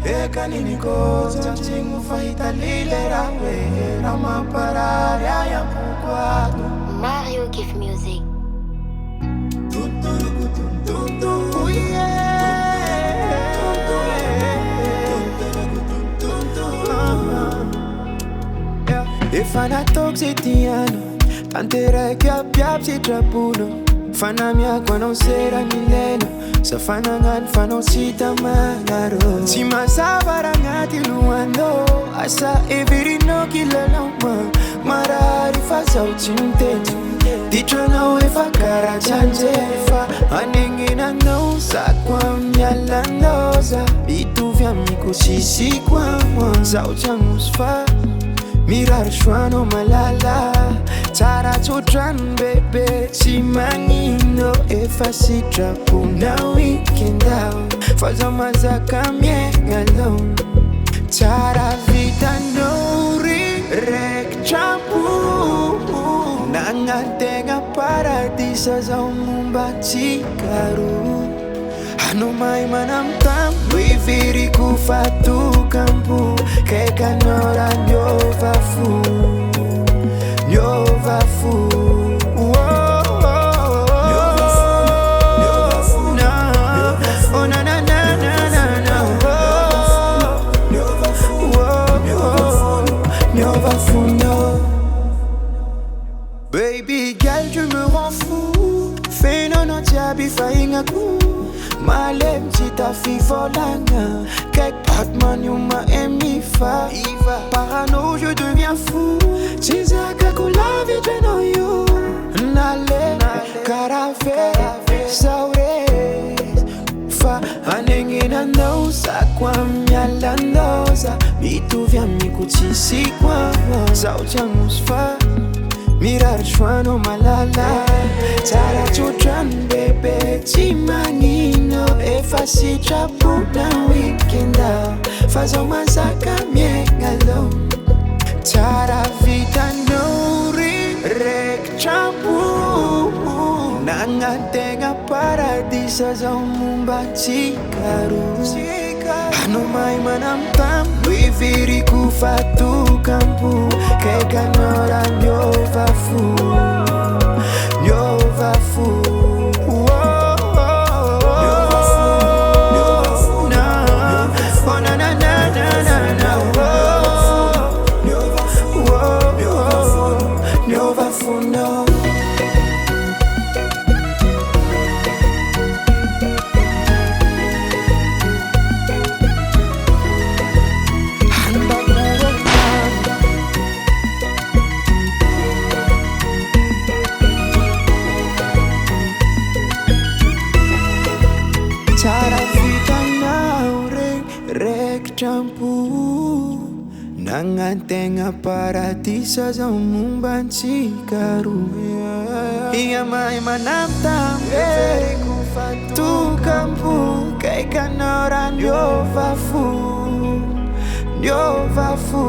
Eka nini koza mtingu faita lile rawe Rama parare ya mkwado Mario Gift Music. Ifana toxitiano Tantere kia piap si trapuno Fana mia kwano sera mileno Sa fana ngan fano sita manaro Si masabara ngati luando Asa evirino kilalama Marari fasa uchinteti Dicho na wefa kara chanjefa Anengina no sa kwa myalandoza Bitu vya miku sisi kwa mwanza uchangusfa Mirar shwano malala Tara chotran bebe Chimangino efa sitra puna weekend out Faza mazaka miengalong Tara vita nori rek champu Nangatenga paradisa za umumba chikaru Ano mai manamtam Wiviri kufatu kampu Keka nora nyova fu Nyova fu Oh na na na na na na Nyova fu no Baby girl je me rends fou Fais non non tiabi fainga ku Malem chita fi volanga Kek Batman you ma emifa Parano je deviens fou Chizaka kula vite no you Nale karave Saures Fa anengina nosa Kwa myalandoza Bitu vya mikuchisi kwa Sauchangus fa Mirar shwano malala Tara chutran bebe Chimangino efa si trapu na weekend out Fazo mazaka miengalo Tara vita nori rek champu Nangatenga paradisa za umumba chikaru Ano mai manamtam Wiviri kufatu kampu Keka nora nyova fu Nyova fu Nyova fu no Tara vita naure rek champu Nangatenga paradisa za umumba chikaru Iya mai manamtam Tu kampu Keka nora nyova fu Nyova fu